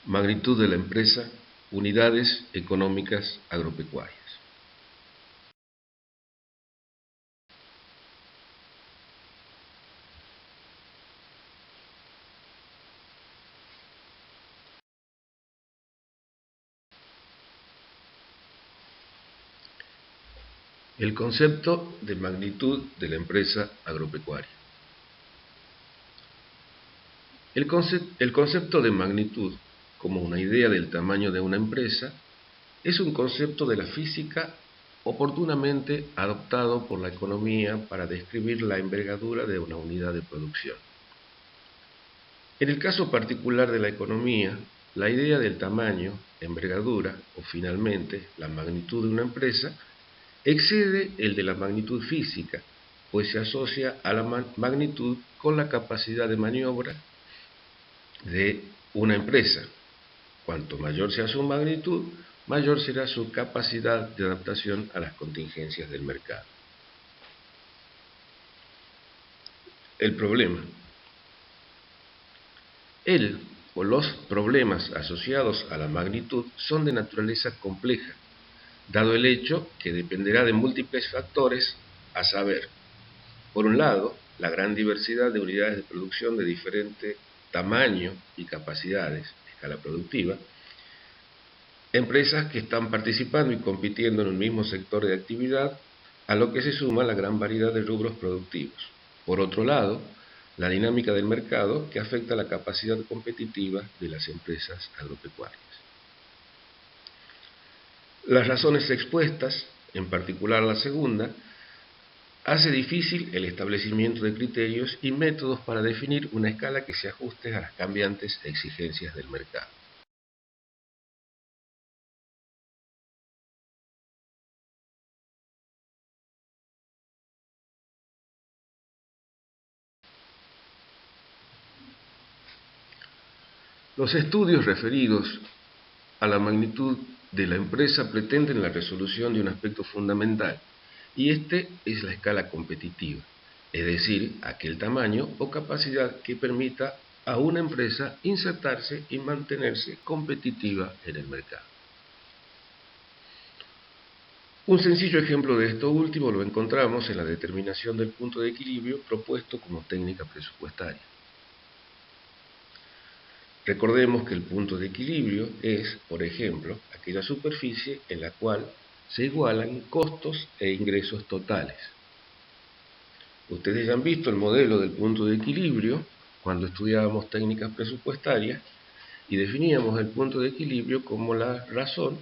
Magnitud de la empresa, unidades económicas agropecuarias. El concepto de magnitud de la empresa agropecuaria. El concepto de magnitud, como una idea del tamaño de una empresa, es un concepto de la física oportunamente adoptado por la economía para describir la envergadura de una unidad de producción. En el caso particular de la economía, la idea del tamaño, envergadura o finalmente la magnitud de una empresa excede el de la magnitud física, pues se asocia a la magnitud con la capacidad de maniobra de una empresa. Cuanto mayor sea su magnitud, mayor será su capacidad de adaptación a las contingencias del mercado. El problema. El o los problemas asociados a la magnitud son de naturaleza compleja, dado el hecho que dependerá de múltiples factores, a saber, por un lado, la gran diversidad de unidades de producción de diferente tamaño y capacidades, escala productiva, empresas que están participando y compitiendo en un mismo sector de actividad, a lo que se suma la gran variedad de rubros productivos. Por otro lado, la dinámica del mercado que afecta la capacidad competitiva de las empresas agropecuarias. Las razones expuestas, en particular la segunda, hace difícil el establecimiento de criterios y métodos para definir una escala que se ajuste a las cambiantes exigencias del mercado. Los estudios referidos a la magnitud de la empresa pretenden la resolución de un aspecto fundamental, y este es la escala competitiva, es decir, aquel tamaño o capacidad que permita a una empresa insertarse y mantenerse competitiva en el mercado. Un sencillo ejemplo de esto último lo encontramos en la determinación del punto de equilibrio propuesto como técnica presupuestaria. Recordemos que el punto de equilibrio es, por ejemplo, aquella superficie en la cual se igualan costos e ingresos totales. Ustedes ya han visto el modelo del punto de equilibrio cuando estudiábamos técnicas presupuestarias y definíamos el punto de equilibrio como la razón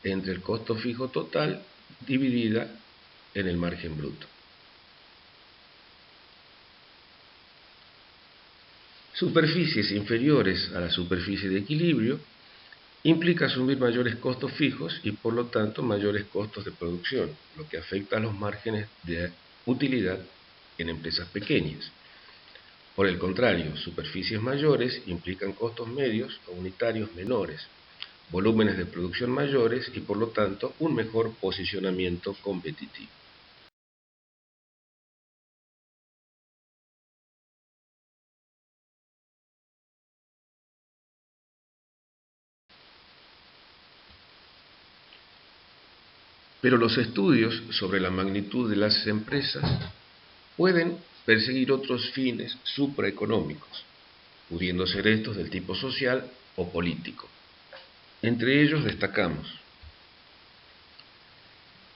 entre el costo fijo total dividida en el margen bruto. Superficies inferiores a la superficie de equilibrio implica asumir mayores costos fijos y por lo tanto mayores costos de producción, lo que afecta a los márgenes de utilidad en empresas pequeñas. Por el contrario, superficies mayores implican costos medios o unitarios menores, volúmenes de producción mayores y por lo tanto un mejor posicionamiento competitivo. Pero los estudios sobre la magnitud de las empresas pueden perseguir otros fines supraeconómicos, pudiendo ser estos del tipo social o político. Entre ellos destacamos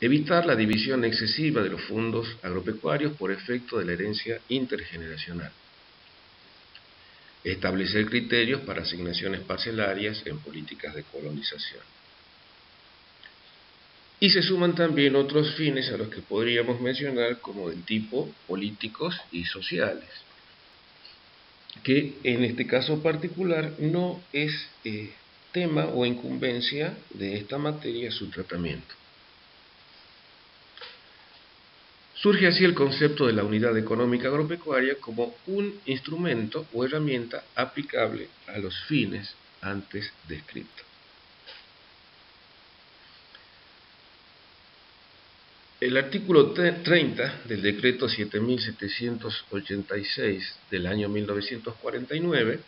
evitar la división excesiva de los fondos agropecuarios por efecto de la herencia intergeneracional, establecer criterios para asignaciones parcelarias en políticas de colonización. Y se suman también otros fines a los que podríamos mencionar como del tipo políticos y sociales, que en este caso particular no es tema o incumbencia de esta materia su tratamiento. Surge así el concepto de la unidad económica agropecuaria como un instrumento o herramienta aplicable a los fines antes descritos. El artículo 30 del decreto 7786 del año 1949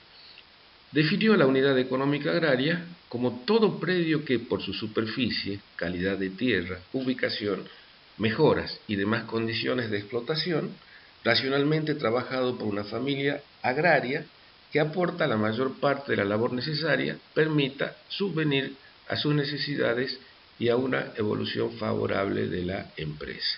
definió la unidad económica agraria como todo predio que por su superficie, calidad de tierra, ubicación, mejoras y demás condiciones de explotación, racionalmente trabajado por una familia agraria que aporta la mayor parte de la labor necesaria, permita subvenir a sus necesidades y a una evolución favorable de la empresa.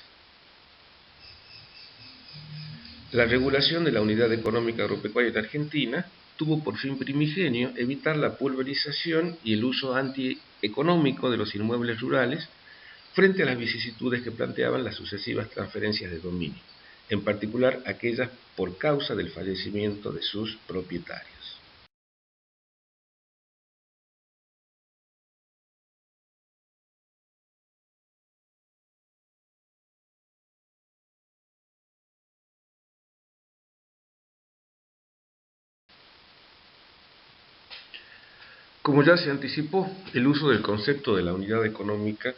La regulación de la unidad económica agropecuaria en Argentina tuvo por fin primigenio evitar la pulverización y el uso antieconómico de los inmuebles rurales frente a las vicisitudes que planteaban las sucesivas transferencias de dominio, en particular aquellas por causa del fallecimiento de sus propietarios. Como ya se anticipó, el uso del concepto de la unidad económica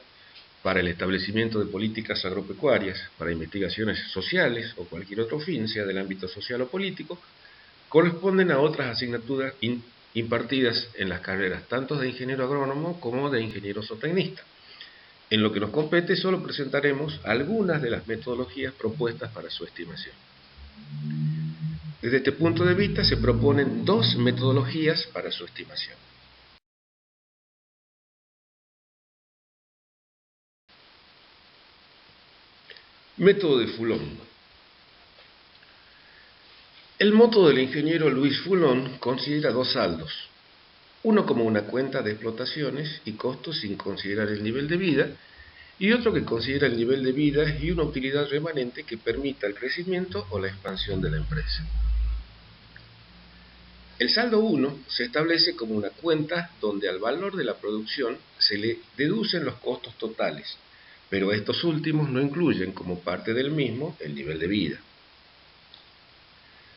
para el establecimiento de políticas agropecuarias, para investigaciones sociales o cualquier otro fin, sea del ámbito social o político, corresponden a otras asignaturas impartidas en las carreras tanto de ingeniero agrónomo como de ingeniero zootecnista. En lo que nos compete solo presentaremos algunas de las metodologías propuestas para su estimación. Desde este punto de vista se proponen dos metodologías para su estimación. Método de Foulon. El método del ingeniero Luis Foulon considera dos saldos, uno como una cuenta de explotaciones y costos sin considerar el nivel de vida, y otro que considera el nivel de vida y una utilidad remanente que permita el crecimiento o la expansión de la empresa. El saldo 1 se establece como una cuenta donde al valor de la producción se le deducen los costos totales, pero estos últimos no incluyen como parte del mismo el nivel de vida.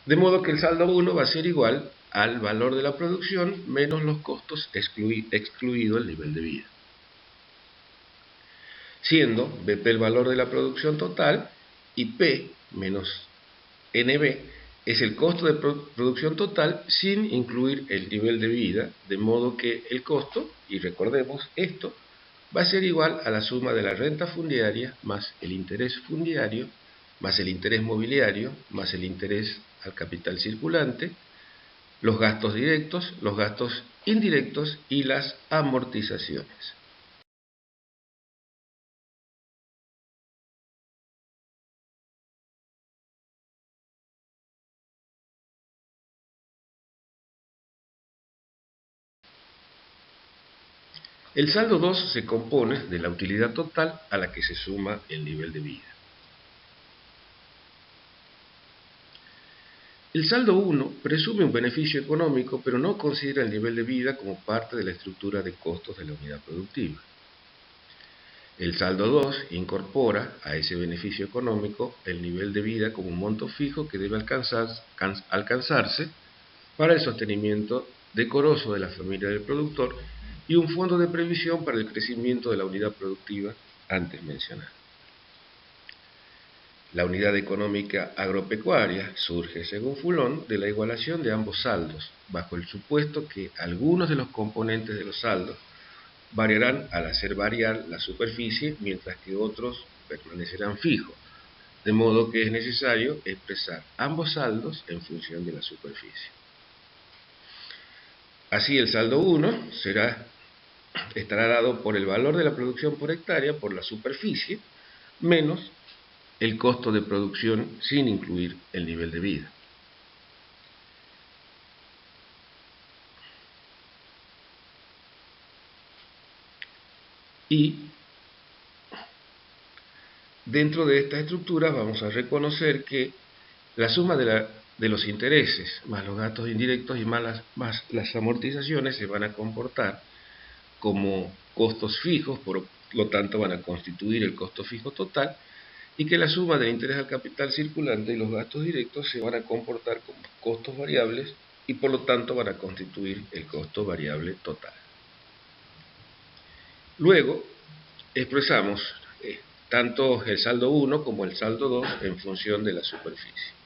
De modo que el saldo 1 va a ser igual al valor de la producción menos los costos excluido el nivel de vida. Siendo BP el valor de la producción total y P menos NB es el costo de producción total sin incluir el nivel de vida, de modo que el costo, y recordemos esto, va a ser igual a la suma de la renta fundiaria más el interés fundiario, más el interés mobiliario, más el interés al capital circulante, los gastos directos, los gastos indirectos y las amortizaciones. El saldo 2 se compone de la utilidad total a la que se suma el nivel de vida. El saldo 1 presume un beneficio económico, pero no considera el nivel de vida como parte de la estructura de costos de la unidad productiva. El saldo 2 incorpora a ese beneficio económico el nivel de vida como un monto fijo que debe alcanzarse para el sostenimiento decoroso de la familia del productor y un fondo de previsión para el crecimiento de la unidad productiva antes mencionada. La unidad económica agropecuaria surge, según Foulon, de la igualación de ambos saldos, bajo el supuesto que algunos de los componentes de los saldos variarán al hacer variar la superficie, mientras que otros permanecerán fijos, de modo que es necesario expresar ambos saldos en función de la superficie. Así el saldo 1 estará dado por el valor de la producción por hectárea por la superficie menos el costo de producción sin incluir el nivel de vida. Y dentro de esta estructura vamos a reconocer que la suma de los intereses más los gastos indirectos y más las amortizaciones se van a comportar como costos fijos, por lo tanto van a constituir el costo fijo total, y que la suma del interés al capital circulante y los gastos directos se van a comportar como costos variables y por lo tanto van a constituir el costo variable total. Luego expresamos tanto el saldo 1 como el saldo 2 en función de la superficie.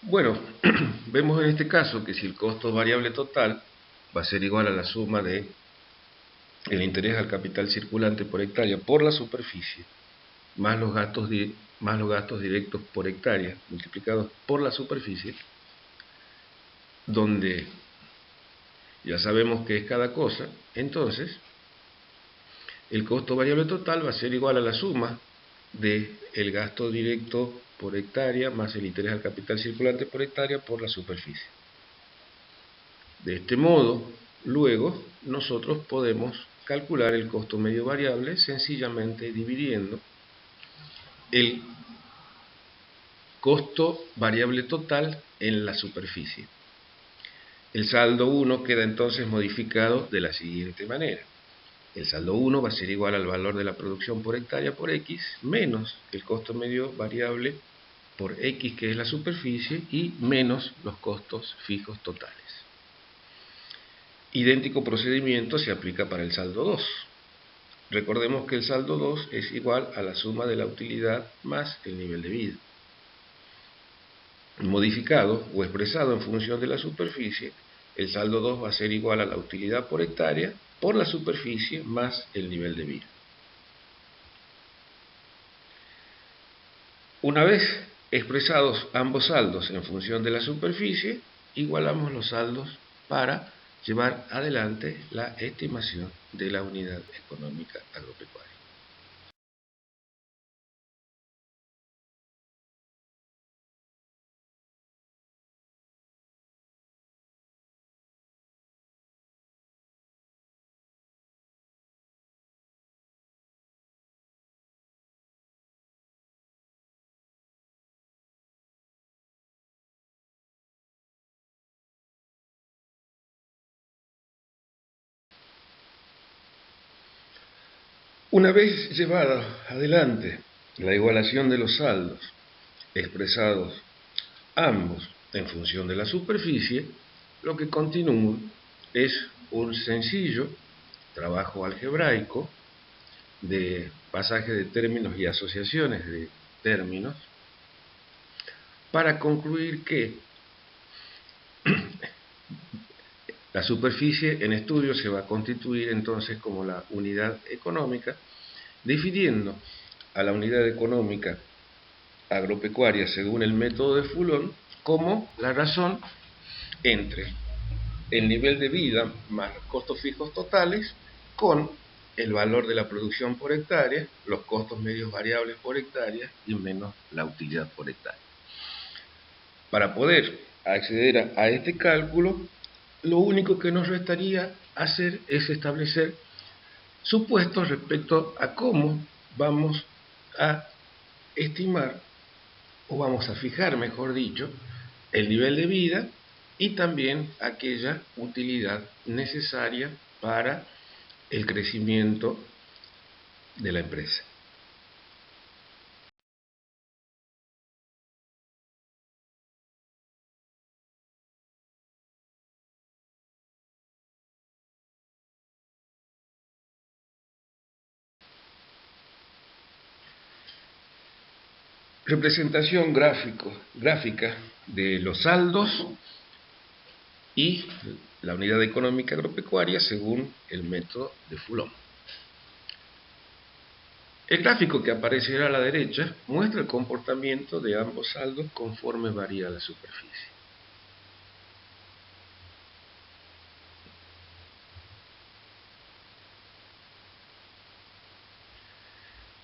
Bueno, vemos en este caso que si el costo variable total va a ser igual a la suma de el interés al capital circulante por hectárea por la superficie, más los gastos directos por hectárea multiplicados por la superficie, donde ya sabemos qué es cada cosa, entonces el costo variable total va a ser igual a la suma de el gasto directo por hectárea más el interés al capital circulante por hectárea por la superficie. De este modo, luego, nosotros podemos calcular el costo medio variable sencillamente dividiendo el costo variable total en la superficie. El saldo 1 queda entonces modificado de la siguiente manera. El saldo 1 va a ser igual al valor de la producción por hectárea por X menos el costo medio variable por X, que es la superficie, y menos los costos fijos totales. Idéntico procedimiento se aplica para el saldo 2. Recordemos que el saldo 2 es igual a la suma de la utilidad más el nivel de vida. Modificado o expresado en función de la superficie, el saldo 2 va a ser igual a la utilidad por hectárea por la superficie más el nivel de vida. Una vez expresados ambos saldos en función de la superficie, igualamos los saldos para llevar adelante la estimación de la unidad económica agropecuaria. Una vez llevada adelante la igualación de los saldos expresados ambos en función de la superficie, lo que continúa es un sencillo trabajo algebraico de pasaje de términos y asociaciones de términos para concluir que la superficie en estudio se va a constituir entonces como la unidad económica, definiendo a la unidad económica agropecuaria según el método de Foulon como la razón entre el nivel de vida más los costos fijos totales con el valor de la producción por hectárea, los costos medios variables por hectárea y menos la utilidad por hectárea. Para poder acceder a este cálculo, lo único que nos restaría hacer es establecer supuestos respecto a cómo vamos a estimar, o vamos a fijar, mejor dicho, el nivel de vida y también aquella utilidad necesaria para el crecimiento de la empresa. Representación gráfica de los saldos y la unidad económica agropecuaria según el método de Foulon. El gráfico que aparecerá a la derecha muestra el comportamiento de ambos saldos conforme varía la superficie.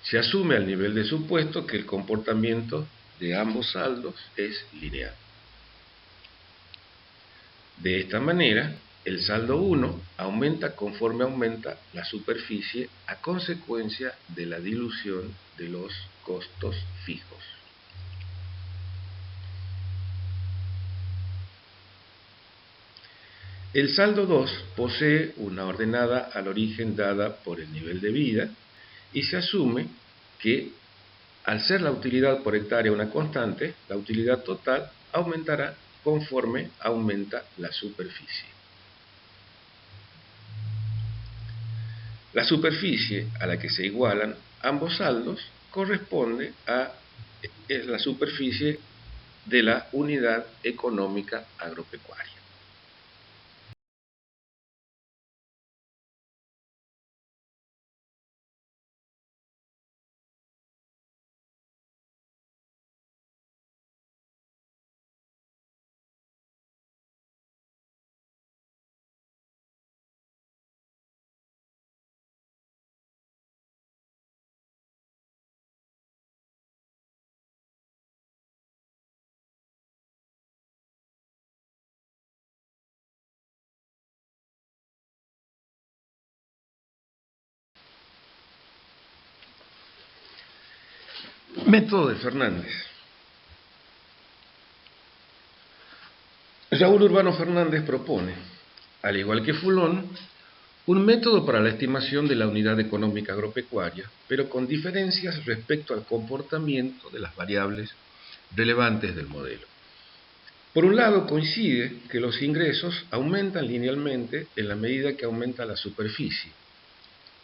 Se asume al nivel de supuesto que el comportamiento de ambos saldos es lineal. De esta manera, el saldo 1 aumenta conforme aumenta la superficie a consecuencia de la dilución de los costos fijos. El saldo 2 posee una ordenada al origen dada por el nivel de vida y se asume que al ser la utilidad por hectárea una constante, la utilidad total aumentará conforme aumenta la superficie. La superficie a la que se igualan ambos saldos corresponde a la superficie de la unidad económica agropecuaria. Método de Fernández. Raúl Urbano Fernández propone, al igual que Foulon, un método para la estimación de la unidad económica agropecuaria, pero con diferencias respecto al comportamiento de las variables relevantes del modelo. Por un lado, coincide que los ingresos aumentan linealmente en la medida que aumenta la superficie,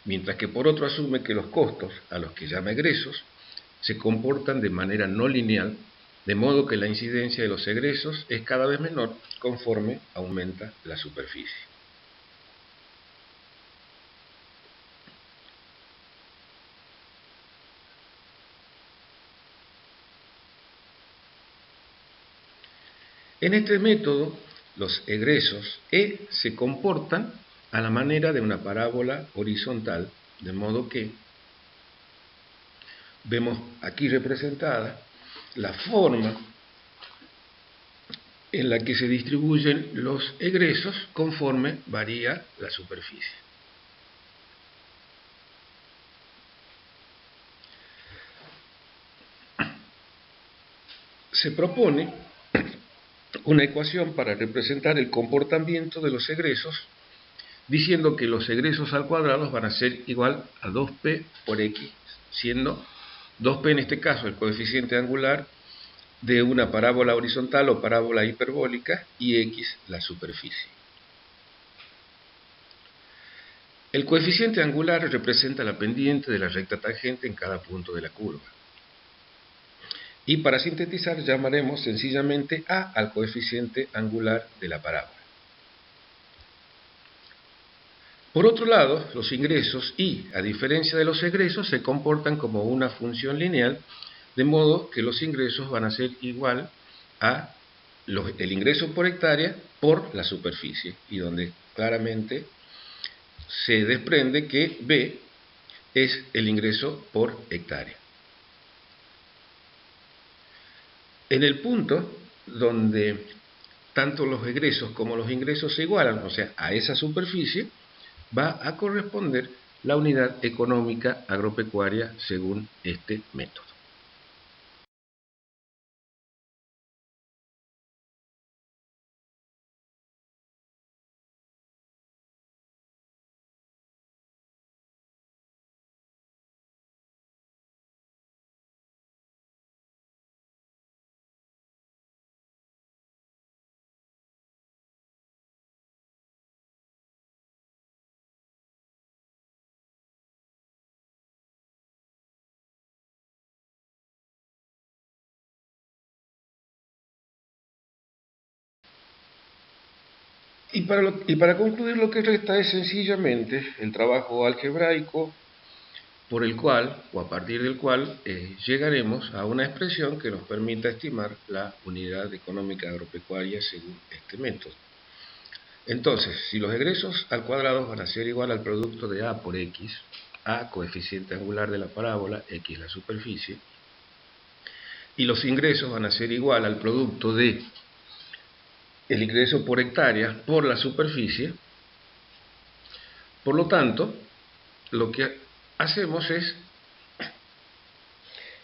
mientras que por otro asume que los costos, a los que llama egresos, se comportan de manera no lineal, de modo que la incidencia de los egresos es cada vez menor conforme aumenta la superficie. En este método, los egresos E se comportan a la manera de una parábola horizontal, de modo que vemos aquí representada la forma en la que se distribuyen los egresos conforme varía la superficie. Se propone una ecuación para representar el comportamiento de los egresos, diciendo que los egresos al cuadrado van a ser igual a 2p por x, siendo 2p en este caso el coeficiente angular de una parábola horizontal o parábola hiperbólica y x la superficie. El coeficiente angular representa la pendiente de la recta tangente en cada punto de la curva. Y para sintetizar llamaremos sencillamente A al coeficiente angular de la parábola. Por otro lado, los ingresos I, a diferencia de los egresos, se comportan como una función lineal, de modo que los ingresos van a ser igual a el ingreso por hectárea por la superficie, y donde claramente se desprende que B es el ingreso por hectárea. En el punto donde tanto los egresos como los ingresos se igualan, o sea, a esa superficie, va a corresponder la unidad económica agropecuaria según este método. Y para concluir, lo que resta es sencillamente el trabajo algebraico por el cual, o a partir del cual, llegaremos a una expresión que nos permita estimar la unidad económica agropecuaria según este método. Entonces, si los egresos al cuadrado van a ser igual al producto de A por X, A coeficiente angular de la parábola, X la superficie, y los ingresos van a ser igual al producto de el ingreso por hectárea por la superficie. Por lo tanto, lo que hacemos es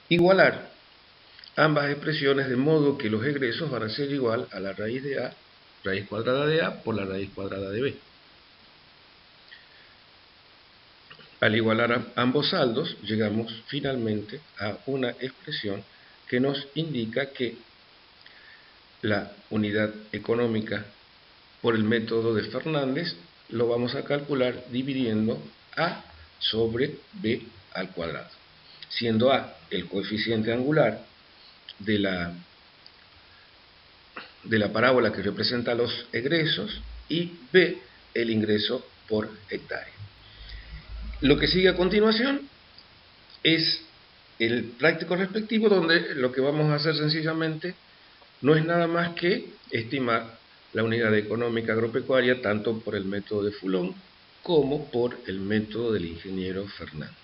igualar ambas expresiones de modo que los egresos van a ser igual a la raíz de A, raíz cuadrada de A por la raíz cuadrada de B. Al igualar ambos saldos, llegamos finalmente a una expresión que nos indica que la unidad económica por el método de Fernández lo vamos a calcular dividiendo A sobre B al cuadrado, siendo A el coeficiente angular de la de la parábola que representa los egresos y B, el ingreso por hectárea. Lo que sigue a continuación es el práctico respectivo, donde lo que vamos a hacer sencillamente no es nada más que estimar la unidad económica agropecuaria tanto por el método de Foulon como por el método del ingeniero Fernández.